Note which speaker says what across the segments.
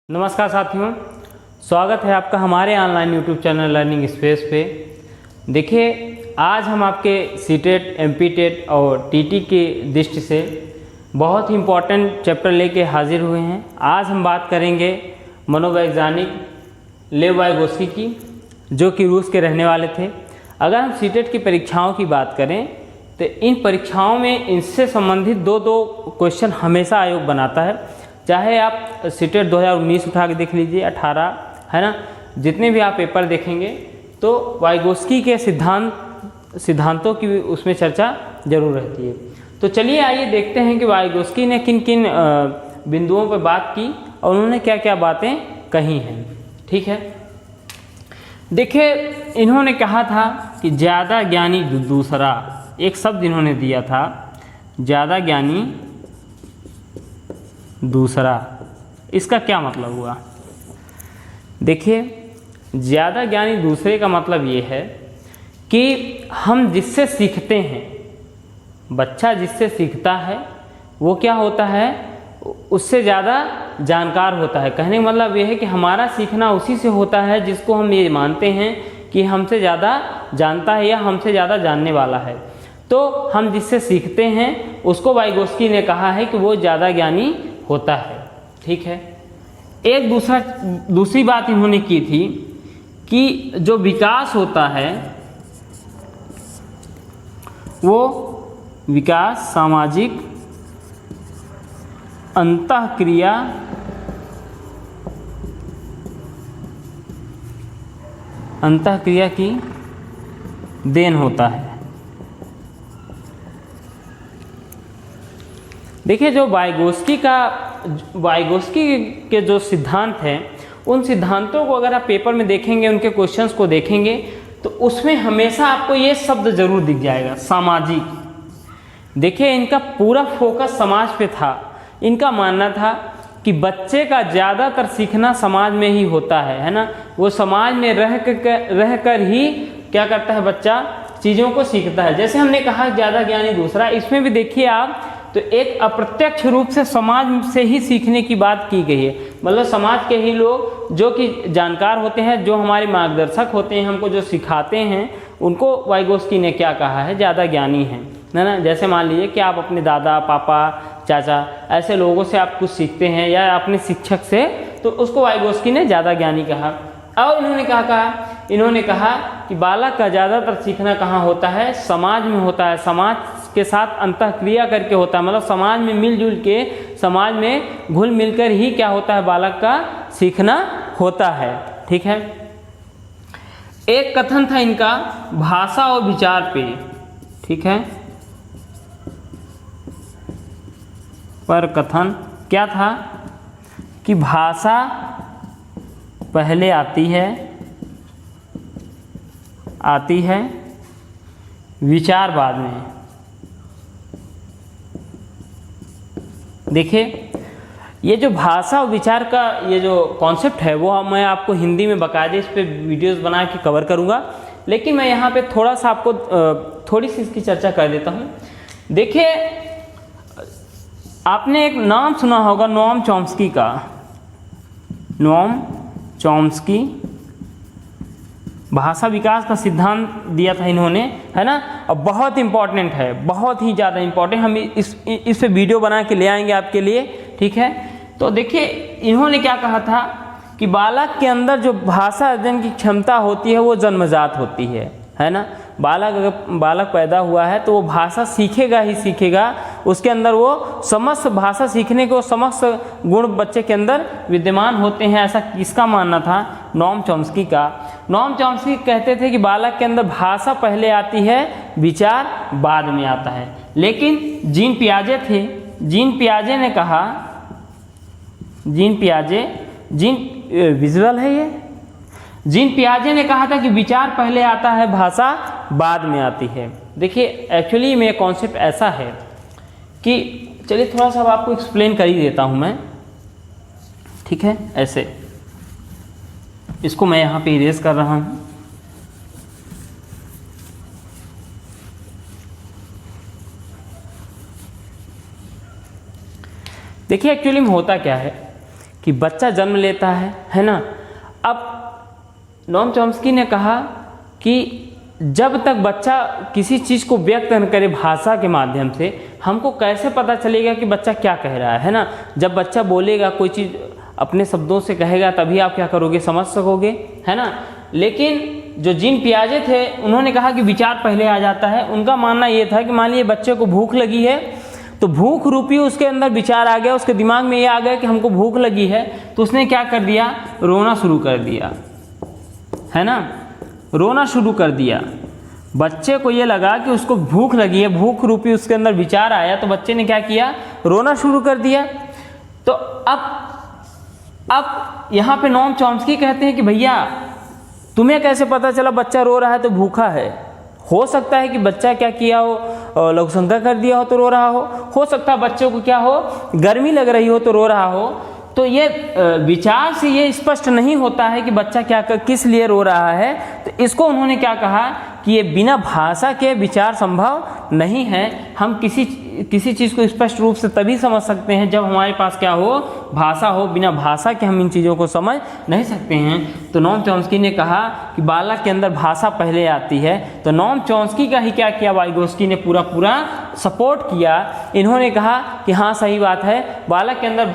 Speaker 1: नमस्कार साथियों, स्वागत है आपका हमारे online YouTube channel learning space पे। देखिए, आज हम आपके सीटेट, एमपीटेट और टीटी की दृष्टि से बहुत ही इम्पोर्टेंट चैप्टर लेके हाजिर हुए हैं। आज हम बात करेंगे मनोवैज्ञानिक लेव वाइगोस्की की, जो कि रूस के रहने वाले थे। अगर हम सीटेट की परीक्षाओं की बात करें तो इन परीक्षाओं में इनसे संबंधित दो क्वेश्चन हमेशा आयोग बनाता है। चाहे आप सीटेट 2019 उठा के देख लीजिए, 18 है ना, जितने भी आप पेपर देखेंगे तो वाइगोस्की के सिद्धांतों की उसमें चर्चा जरूर रहती है। तो चलिए आइए देखते हैं कि वाइगोस्की ने किन किन बिंदुओं पर बात की और उन्होंने क्या क्या बातें कही हैं। ठीक है, देखिए, इन्होंने कहा था कि ज़्यादा ज्ञानी दूसरा, एक शब्द इन्होंने दिया था, ज़्यादा ज्ञानी दूसरा। इसका क्या मतलब हुआ? देखिए, ज़्यादा ज्ञानी दूसरे का मतलब ये है कि हम जिससे सीखते हैं, बच्चा जिससे सीखता है वो क्या होता है, उससे ज़्यादा जानकार होता है। कहने का मतलब ये है कि हमारा सीखना उसी से होता है जिसको हम ये मानते हैं कि हमसे ज़्यादा जानता है या हमसे ज़्यादा जानने वाला है। तो हम जिससे सीखते हैं उसको वाइगोस्की ने कहा है कि वो ज़्यादा ज्ञानी होता है। ठीक है, एक दूसरी बात इन्होंने की थी कि जो विकास होता है वो विकास सामाजिक अंतःक्रिया की देन होता है। देखिए, जो वाइगोस्की के जो सिद्धांत हैं, उन सिद्धांतों को अगर आप पेपर में देखेंगे, उनके क्वेश्चंस को देखेंगे तो उसमें हमेशा आपको ये शब्द जरूर दिख जाएगा, सामाजिक। देखिए, इनका पूरा फोकस समाज पे था। इनका मानना था कि बच्चे का ज़्यादातर सीखना समाज में ही होता है ना। वो समाज में रह कर ही क्या करता है, बच्चा चीज़ों को सीखता है। जैसे हमने कहा ज़्यादा ज्ञानी दूसरा, इसमें भी देखिए आप तो एक अप्रत्यक्ष रूप से समाज से ही सीखने की बात की गई है। मतलब समाज के ही लोग जो कि जानकार होते हैं, जो हमारे मार्गदर्शक होते हैं, हमको जो सिखाते हैं, उनको वाइगोस्की ने क्या कहा है, ज़्यादा ज्ञानी हैं, है ना। जैसे मान लीजिए कि आप अपने दादा, पापा, चाचा, ऐसे लोगों से आप कुछ सीखते हैं या अपने शिक्षक से, तो उसको वाइगोस्की ने ज़्यादा ज्ञानी कहा। और इन्होंने कहा कि बालक का ज़्यादातर सीखना कहाँ होता है, समाज में होता है। समाज के साथ अंतःक्रिया करके होता है, मतलब समाज में मिलजुल के, समाज में घुल मिलकर ही क्या होता है, बालक का सीखना होता है। ठीक है, एक कथन था इनका भाषा और विचार पे। ठीक है, पर कथन क्या था कि भाषा पहले आती है विचार बाद में। देखिए, ये जो भाषा और विचार का ये जो कॉन्सेप्ट है वो मैं आपको हिंदी में बाकायदे इस पे वीडियोस बना के कवर करूँगा, लेकिन मैं यहाँ पे थोड़ा सा आपको थोड़ी सी इसकी चर्चा कर देता हूँ। देखिए, आपने एक नाम सुना होगा नोम चॉम्स्की का। नोम चॉम्स्की भाषा विकास का सिद्धांत दिया था इन्होंने, है ना। और बहुत इंपॉर्टेंट है, बहुत ही ज़्यादा इंपॉर्टेंट। हम इस पे वीडियो बना के ले आएंगे आपके लिए। ठीक है, तो देखिए, इन्होंने क्या कहा था कि बालक के अंदर जो भाषा अर्जन की क्षमता होती है वो जन्मजात होती है ना। बालक पैदा हुआ है तो वो भाषा सीखेगा ही सीखेगा। उसके अंदर वो समस्त भाषा सीखने के समस्त गुण बच्चे के अंदर विद्यमान होते हैं, ऐसा किसका मानना था, नोम चॉम्स्की का। नोम चॉम्स्की कहते थे कि बालक के अंदर भाषा पहले आती है, विचार बाद में आता है। लेकिन जीन पियाजे ने कहा, विजुअल है ये, जीन पियाजे ने कहा था कि विचार पहले आता है, भाषा बाद में आती है। देखिए, एक्चुअली में कॉन्सेप्ट ऐसा है कि चलिए थोड़ा सा आपको एक्सप्लेन कर ही देता हूं मैं। ठीक है, ऐसे इसको मैं यहाँ पे इरेज कर रहा हूँ। देखिए, एक्चुअली में होता क्या है कि बच्चा जन्म लेता है ना। अब नोम चॉम्स्की ने कहा कि जब तक बच्चा किसी चीज़ को व्यक्त न करे भाषा के माध्यम से, हमको कैसे पता चलेगा कि बच्चा क्या कह रहा है ना। जब बच्चा बोलेगा, कोई चीज़ अपने शब्दों से कहेगा, तभी आप क्या करोगे, समझ सकोगे, है ना। लेकिन जो जीन पियाजे थे, उन्होंने कहा कि विचार पहले आ जाता है। उनका मानना ये था कि मान लीजिए बच्चे को भूख लगी है, तो भूख रूपी उसके अंदर विचार आ गया, उसके दिमाग में ये आ गया कि हमको भूख लगी है, तो उसने क्या कर दिया, रोना शुरू कर दिया, है ना, रोना शुरू कर दिया। बच्चे को ये लगा कि उसको भूख लगी है, भूख रूपी उसके अंदर विचार आया, तो बच्चे ने क्या किया, रोना शुरू कर दिया। तो अब यहाँ पे नोम चॉम्स्की कहते हैं कि भैया तुम्हें कैसे पता चला बच्चा रो रहा है तो भूखा है। हो सकता है कि बच्चा क्या किया हो, लघुशंका कर दिया हो तो रो रहा हो सकता है बच्चों को क्या हो, गर्मी लग रही हो तो रो रहा हो। तो ये विचार से ये स्पष्ट नहीं होता है कि बच्चा क्या किस लिए रो रहा है। तो इसको उन्होंने क्या कहा कि ये बिना भाषा के विचार संभव नहीं है। हम किसी चीज़ को स्पष्ट रूप से तभी समझ सकते हैं जब हमारे पास क्या हो, भाषा हो। बिना भाषा के हम इन चीज़ों को समझ नहीं सकते हैं। तो नोम चॉम्स्की ने कहा कि बालक के अंदर भाषा पहले आती है। तो नोम चॉम्स्की का ही क्या किया, वाइगोस्की ने पूरा सपोर्ट किया। इन्होंने कहा कि हाँ सही बात है, बालक के अंदर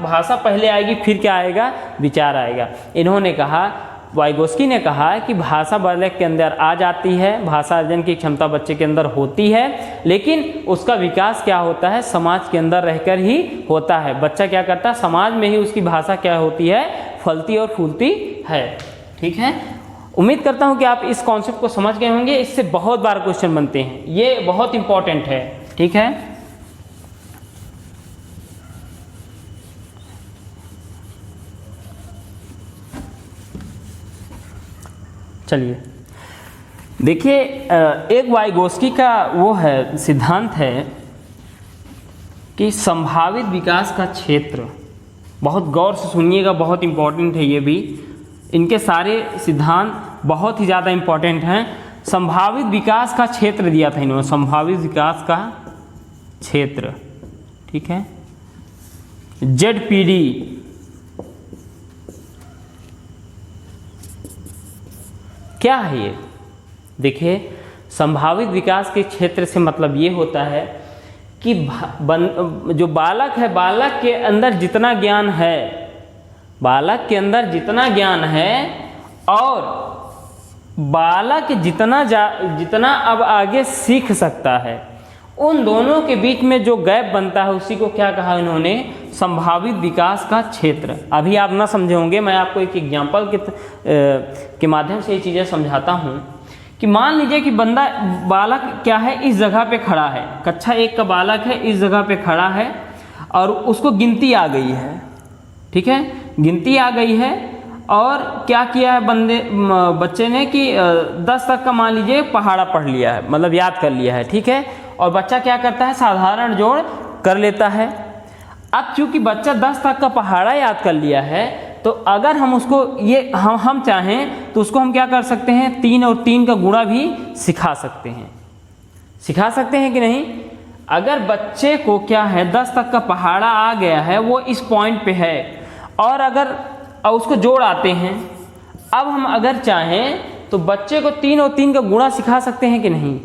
Speaker 1: भाषा पहले आएगी, फिर क्या आएगा, विचार आएगा। इन्होंने कहा, वाइगोस्की ने कहा कि भाषा बालक के अंदर आ जाती है, भाषा अर्जन की क्षमता बच्चे के अंदर होती है, लेकिन उसका विकास क्या होता है, समाज के अंदर रहकर ही होता है। बच्चा क्या करता है, समाज में ही उसकी भाषा क्या होती है, फलती और फूलती है। ठीक है, उम्मीद करता हूँ कि आप इस कॉन्सेप्ट को समझ गए होंगे। इससे बहुत बार क्वेश्चन बनते हैं, ये बहुत इंपॉर्टेंट है। ठीक है, चलिए देखिए, एक वाइगोस्की का वो है सिद्धांत है कि संभावित विकास का क्षेत्र, बहुत गौर से सुनिएगा, बहुत इम्पोर्टेंट है ये भी। इनके सारे सिद्धांत बहुत ही ज़्यादा इम्पोर्टेंट हैं। संभावित विकास का क्षेत्र दिया था इन्होंने, संभावित विकास का क्षेत्र, ठीक है, ZPD। क्या है ये, देखिए संभावित विकास के क्षेत्र से मतलब ये होता है कि जो बालक है, बालक के अंदर जितना ज्ञान है, बालक के अंदर जितना ज्ञान है और बालक जितना अब आगे सीख सकता है, उन दोनों के बीच में जो गैप बनता है उसी को क्या कहा इन्होंने, संभावित विकास का क्षेत्र। अभी आप ना समझे होंगे, मैं आपको एक एग्जाम्पल के माध्यम से ये चीज़ें समझाता हूँ कि मान लीजिए कि बालक क्या है, इस जगह पे खड़ा है, कक्षा 1 का बालक है, इस जगह पे खड़ा है और उसको गिनती आ गई है। ठीक है, गिनती आ गई है और क्या किया है बच्चे ने कि 10 तक का मान लीजिए पहाड़ा पढ़ लिया है, मतलब याद कर लिया है। ठीक है, और बच्चा क्या करता है, साधारण जोड़ कर लेता है। अब चूंकि बच्चा 10 तक का पहाड़ा याद कर लिया है, तो अगर हम उसको हम चाहें तो उसको हम क्या कर सकते हैं, 3 और 3 का गुणा भी सिखा सकते हैं कि नहीं। अगर बच्चे को क्या है, 10 तक का पहाड़ा आ गया है, वो इस पॉइंट पे है, और अगर उसको जोड़ आते हैं, अब हम अगर चाहें तो बच्चे को 3 और 3 का गुणा सिखा सकते हैं कि नहीं।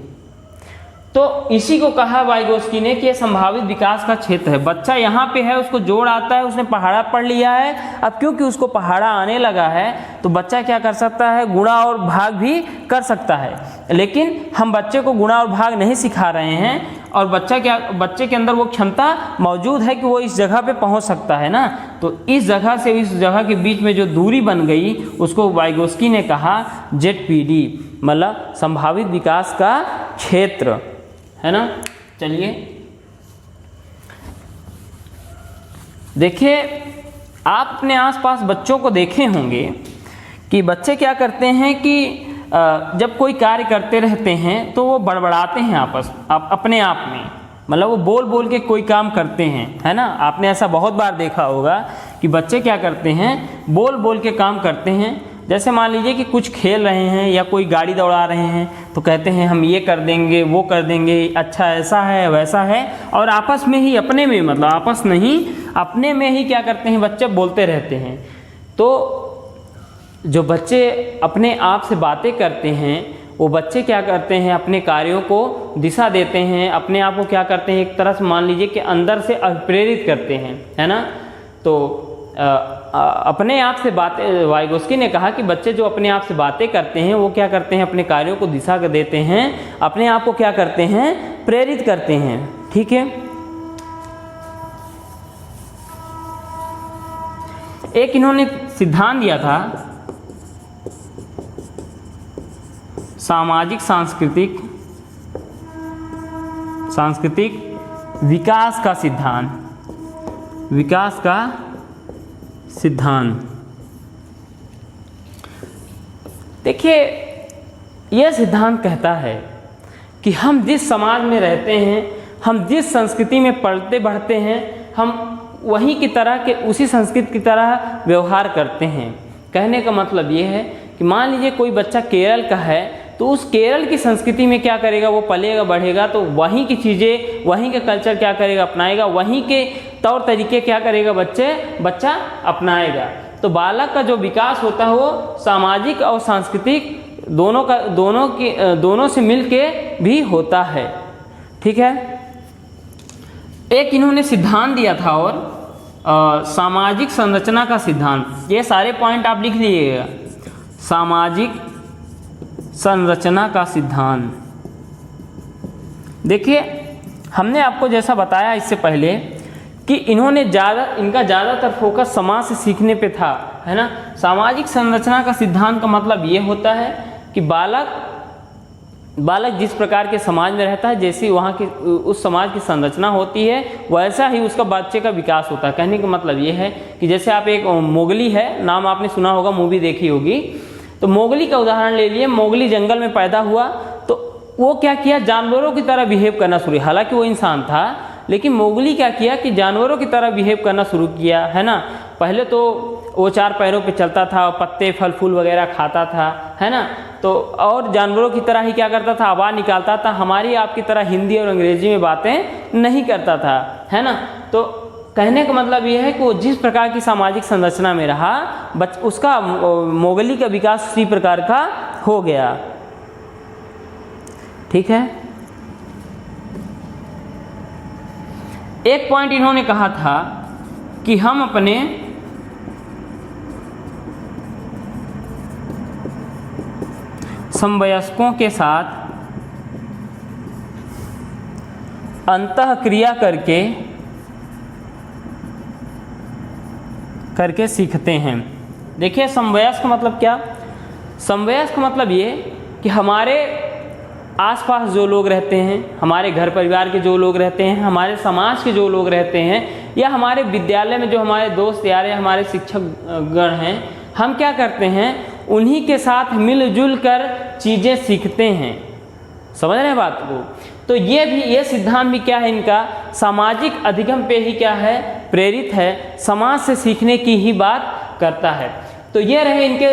Speaker 1: तो इसी को कहा वाइगोस्की ने कि यह संभावित विकास का क्षेत्र है। बच्चा यहाँ पे है, उसको जोड़ आता है, उसने पहाड़ा पढ़ लिया है। अब क्योंकि उसको पहाड़ा आने लगा है तो बच्चा क्या कर सकता है, गुणा और भाग भी कर सकता है। लेकिन हम बच्चे को गुणा और भाग नहीं सिखा रहे हैं, और बच्चे के अंदर वो क्षमता मौजूद है कि वो इस जगह पे पहुंच सकता है ना। तो इस जगह से इस जगह के बीच में जो दूरी बन गई, उसको वाइगोस्की ने कहा ZPD, मतलब संभावित विकास का क्षेत्र, है ना। चलिए देखिए, आप अपने आसपास बच्चों को देखे होंगे कि बच्चे क्या करते हैं कि जब कोई कार्य करते रहते हैं तो वो बड़बड़ाते हैं अपने आप में, मतलब वो बोल बोल के कोई काम करते हैं, है ना। आपने ऐसा बहुत बार देखा होगा कि बच्चे क्या करते हैं, बोल बोल के काम करते हैं। जैसे मान लीजिए कि कुछ खेल रहे हैं या कोई गाड़ी दौड़ा रहे हैं तो कहते हैं हम ये कर देंगे, वो कर देंगे, अच्छा ऐसा है वैसा है, और आपस में ही अपने में, मतलब आपस नहीं अपने में ही क्या करते हैं बच्चे बोलते रहते हैं। तो जो बच्चे अपने आप से बातें करते हैं वो बच्चे क्या करते हैं अपने कार्यों को दिशा देते हैं, अपने आप को क्या करते हैं एक तरह से मान लीजिए कि अंदर से अभिप्रेरित करते हैं, है ना। तो अपने आप से बातें, वाइगोस्की ने कहा कि बच्चे जो अपने आप से बातें करते हैं वो क्या करते हैं अपने कार्यों को दिशा देते हैं, अपने आप को क्या करते हैं प्रेरित करते हैं। ठीक है, एक इन्होंने सिद्धांत दिया था सामाजिक सांस्कृतिक विकास का सिद्धांत। देखिए यह सिद्धांत कहता है कि हम जिस समाज में रहते हैं, हम जिस संस्कृति में पलते बढ़ते हैं, हम वहीं की तरह के उसी संस्कृति की तरह व्यवहार करते हैं। कहने का मतलब ये है कि मान लीजिए कोई बच्चा केरल का है तो उस केरल की संस्कृति में क्या करेगा, वो पलेगा बढ़ेगा तो वहीं की चीज़ें, वहीं के कल्चर क्या करेगा अपनाएगा, वहीं के तौर तरीके क्या करेगा बच्चा अपनाएगा। तो बालक का जो विकास होता है वो सामाजिक और सांस्कृतिक दोनों से मिलके भी होता है। ठीक है, एक इन्होंने सिद्धांत दिया था और सामाजिक संरचना का सिद्धांत। ये सारे पॉइंट आप लिख लीजिएगा, सामाजिक संरचना का सिद्धांत। देखिए हमने आपको जैसा बताया इससे पहले कि इनका ज़्यादातर फोकस समाज से सीखने पे था, है ना। सामाजिक संरचना का सिद्धांत का मतलब ये होता है कि बालक जिस प्रकार के समाज में रहता है, जैसी वहाँ की उस समाज की संरचना होती है वैसा ही उसका बच्चे का विकास होता है। कहने का मतलब ये है कि जैसे आप एक मोगली है, नाम आपने सुना होगा, मूवी देखी होगी, तो मोगली का उदाहरण ले लिए। मोगली जंगल में पैदा हुआ तो वो क्या किया, जानवरों की तरह बिहेव करना शुरू, हालांकि वो इंसान था लेकिन मोगली क्या किया कि जानवरों की तरह बिहेव करना शुरू किया, है ना। पहले तो वो 4 पैरों पे चलता था, पत्ते फल फूल वगैरह खाता था, है ना। तो और जानवरों की तरह ही क्या करता था, आवाज़ निकालता था, हमारी आपकी तरह हिंदी और अंग्रेजी में बातें नहीं करता था, है ना। तो कहने का मतलब ये है कि वो जिस प्रकार की सामाजिक संरचना में रहा उसका मोगली का विकास उसी प्रकार का हो गया। ठीक है, एक पॉइंट इन्होंने कहा था कि हम अपने समवयस्कों के साथ अंतःक्रिया करके सीखते हैं। देखिए समवयस्क मतलब क्या, समवयस्क मतलब ये कि हमारे आसपास जो लोग रहते हैं, हमारे घर परिवार के जो लोग रहते हैं, हमारे समाज के जो लोग रहते हैं, या हमारे विद्यालय में जो हमारे दोस्त यार या हमारे शिक्षक गण हैं, हम क्या करते हैं उन्हीं के साथ मिलजुल कर चीज़ें सीखते हैं। समझ रहे हैं बात को। तो ये सिद्धांत भी क्या है इनका, सामाजिक अधिगम पे ही क्या है प्रेरित है, समाज से सीखने की ही बात करता है। तो ये रहे इनके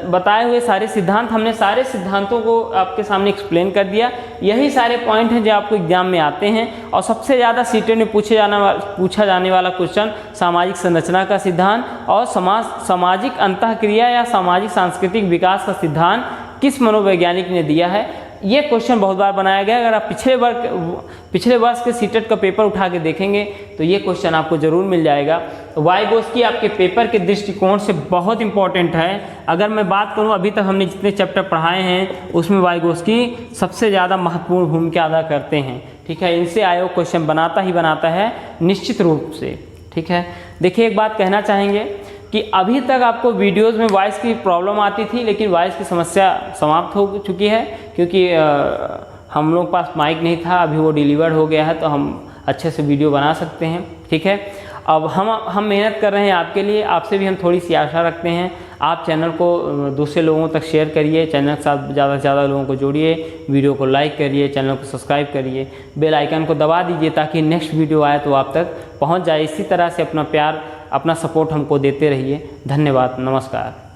Speaker 1: बताए हुए सारे सिद्धांत। हमने सारे सिद्धांतों को आपके सामने एक्सप्लेन कर दिया। यही सारे पॉइंट हैं जो आपको एग्जाम में आते हैं और सबसे ज़्यादा सीटें में पूछा जाने वाला क्वेश्चन सामाजिक संरचना का सिद्धांत और सामाजिक अंतःक्रिया या सामाजिक सांस्कृतिक विकास का सिद्धांत किस मनोवैज्ञानिक ने दिया है। ये क्वेश्चन बहुत बार बनाया गया। अगर आप पिछले वर्ष के सीटेट का पेपर उठा के देखेंगे तो ये क्वेश्चन आपको ज़रूर मिल जाएगा। वाइगोस्की आपके पेपर के दृष्टिकोण से बहुत इंपॉर्टेंट है। अगर मैं बात करूं अभी तक हमने जितने चैप्टर पढ़ाए हैं उसमें वाइगोस्की सबसे ज़्यादा महत्वपूर्ण भूमिका अदा करते हैं। ठीक है, इनसे आयोग क्वेश्चन बनाता ही बनाता है निश्चित रूप से। ठीक है, देखिए एक बात कहना चाहेंगे कि अभी तक आपको वीडियोस में वॉइस की प्रॉब्लम आती थी, लेकिन वॉइस की समस्या समाप्त हो चुकी है क्योंकि हम लोग पास माइक नहीं था। अभी वो डिलीवर्ड हो गया है तो हम अच्छे से वीडियो बना सकते हैं। ठीक है, अब हम मेहनत कर रहे हैं आपके लिए, आपसे भी हम थोड़ी सी आशा रखते हैं। आप चैनल को दूसरे लोगों तक शेयर करिए, चैनल के साथ ज़्यादा से ज़्यादा लोगों को जोड़िए, वीडियो को लाइक करिए, चैनल को सब्सक्राइब करिए, बेल आइकन को दबा दीजिए ताकि नेक्स्ट वीडियो आए तो आप तक पहुंच जाए। इसी तरह से अपना प्यार, अपना सपोर्ट हमको देते रहिए। धन्यवाद, नमस्कार।